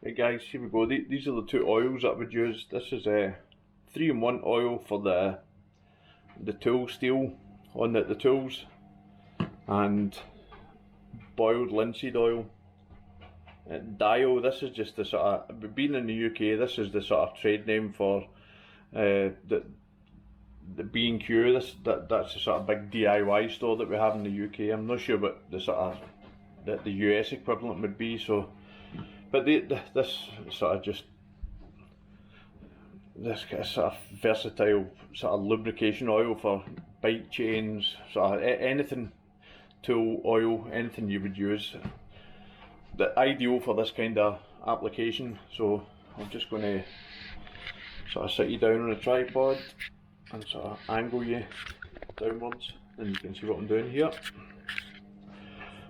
Right guys, here we go. These are the two oils that I would use. This is a 3-in-1 oil for the tool steel on the tools, and boiled linseed oil. Dio, this is just the sort of, being in the UK, this is the sort of trade name for the B&Q. That's the sort of big DIY store that we have in the UK. I'm not sure what the sort of the US equivalent would be. So, but this sort of just this sort of versatile sort of lubrication oil for bike chains, sort of anything, tool oil, anything you would use. The ideal for this kind of application. So I'm just going to sort of sit you down on a tripod and sort of angle you downwards, and you can see what I'm doing here.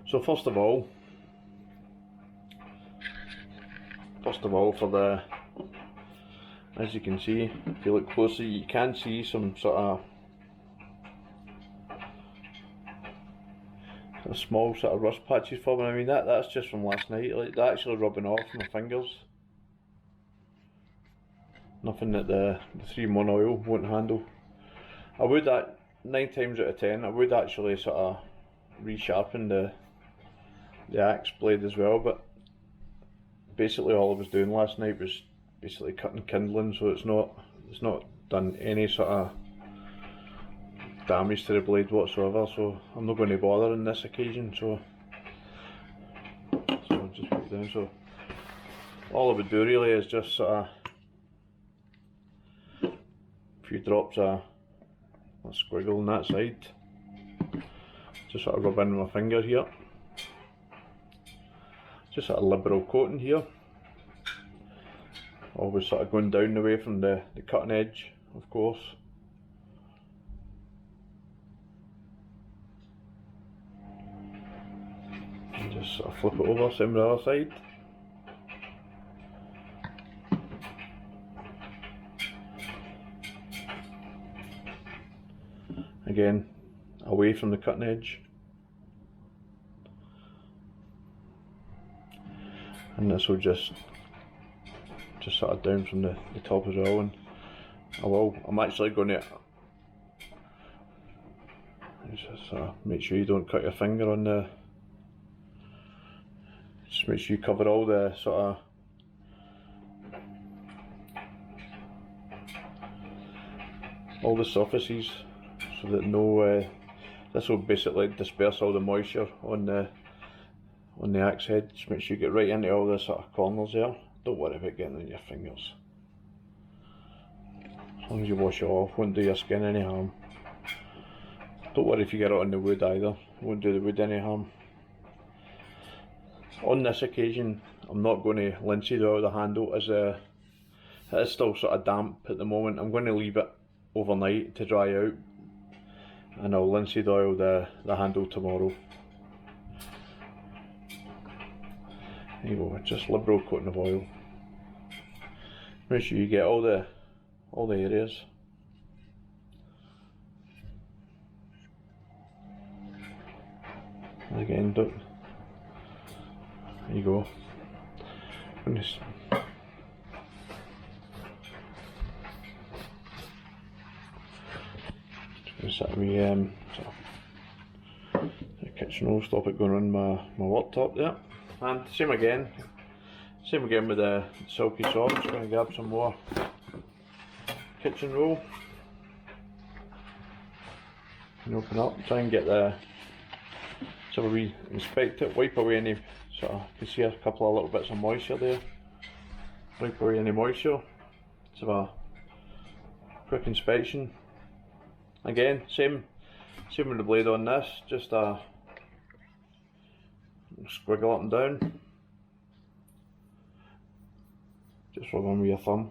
So first of all for the, as you can see, if you look closely, you can see some sort of small sort of rust patches forming. I mean that's just from last night. Like, they're actually rubbing off my fingers. Nothing that the 3-in-1 oil won't handle. I would, 9 times out of 10, I would actually sort of resharpen the axe blade as well, but basically all I was doing last night was basically cutting kindling, so it's not done any sort of damage to the blade whatsoever, so I'm not going to bother on this occasion. So I'll just put it down. So all I would do really is just sort of a few drops of a squiggle on that side, just sort of rub in with my finger here, just sort of liberal coating here, always sort of going down the way from the cutting edge, of course. And just sort of flip it over, same with the other side. Again, away from the cutting edge. And this will just sort of down from the top as well. And I'm actually going to just make sure you don't cut your finger on the, just make sure you cover all the sort of all the surfaces, so that no this will basically disperse all the moisture on the axe head. Just make sure you get right into all the sort of corners there. Don't worry about getting in your fingers. As long as you wash it off, won't do your skin any harm. Don't worry if you get it on the wood either, it won't do the wood any harm. On this occasion, I'm not going to linseed oil the handle, as it is still sort of damp at the moment. I'm going to leave it overnight to dry out, and I'll linseed oil the handle tomorrow. There you go, just liberal coating of oil. Make sure you get all the areas. And again, don't. There you go. Goodness. Just the kitchen roll, stop it going on my worktop there. And same again with the silky sauce. Just going to grab some more kitchen roll and open up, try and get the, so we inspect it, wipe away any sort of, you can see a couple of little bits of moisture there, wipe away any moisture. Let's have a quick inspection. Again, same with the blade on this, just squiggle up and down, just rub on with your thumb.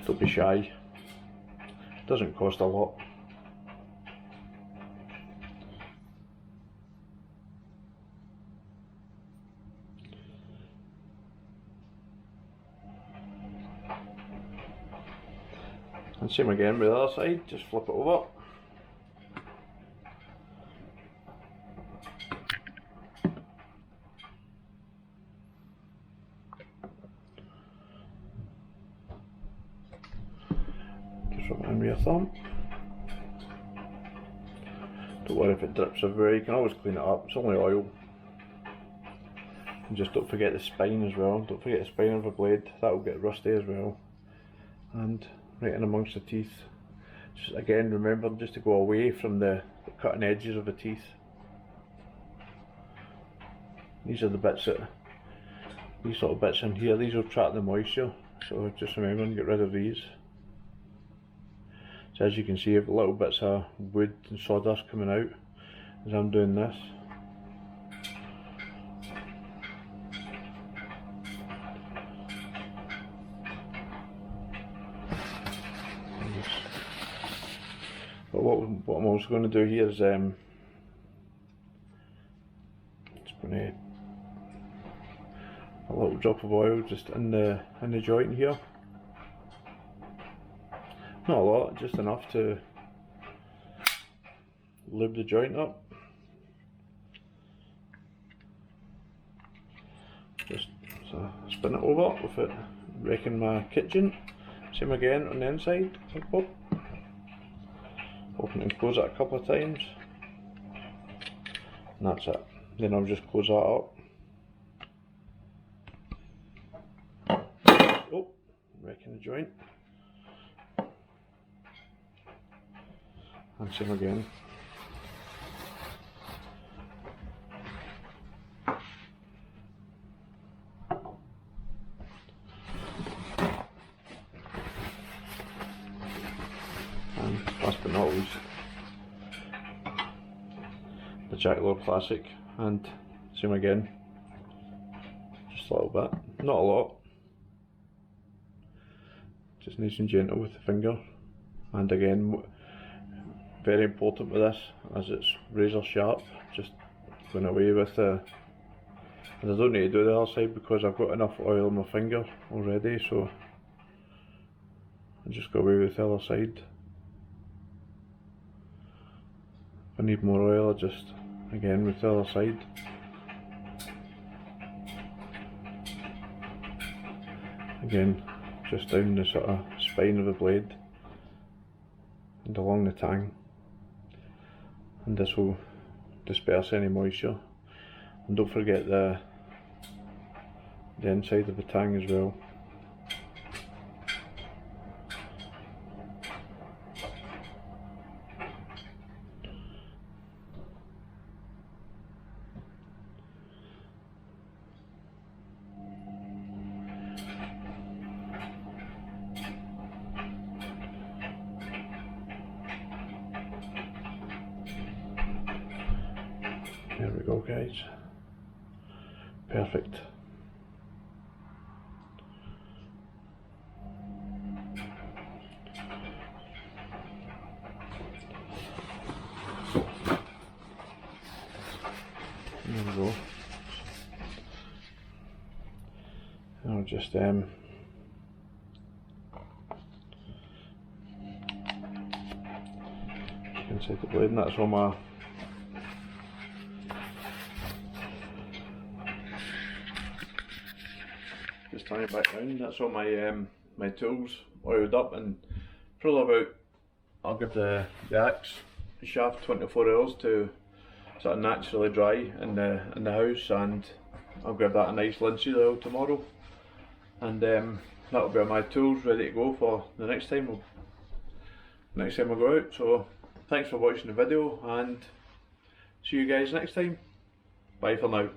Don't be shy, it doesn't cost a lot. And same again with the other side, just flip it over. in with your thumb. Don't worry if it drips everywhere, you can always clean it up, it's only oil. And just don't forget the spine as well, don't forget the spine of the blade, that will get rusty as well. And right in amongst the teeth, just again remember just to go away from the cutting edges of the teeth. These are the bits that, these little bits in here, these will trap the moisture, so just remember and get rid of these. So as you can see, I have little bits of wood and sawdust coming out as I'm doing this. But what I'm also going to do here is just going to a little drop of oil just in the joint here. Not a lot, just enough to lube the joint up. Just so spin it over with it wrecking my kitchen. Same again on the inside. Open and close it a couple of times. And that's it. Then I'll just close that up. Oh, wrecking the joint. And same again. And last but not least, the Jackalope Classic, and same again, just a little bit, not a lot, just nice and gentle with the finger. And again, very important with this, as it's razor sharp, just going away with the, and I don't need to do the other side because I've got enough oil on my finger already, so I'll just go away with the other side. If I need more oil, I'll just, again with the other side. Again, just down the sort of spine of the blade and along the tang. And this will disperse any moisture. And don't forget the inside of the tang as well. There we go, guys. Perfect. There we go. I'll just inside the blade, and that's all my just tie it back down. That's all my my tools oiled up, and probably about, I'll give the axe shaft 24 hours to sort of naturally dry in the house, and I'll give that a nice linseed oil tomorrow, and that'll be my tools ready to go for the next time I go out. So thanks for watching the video, and see you guys next time. Bye for now.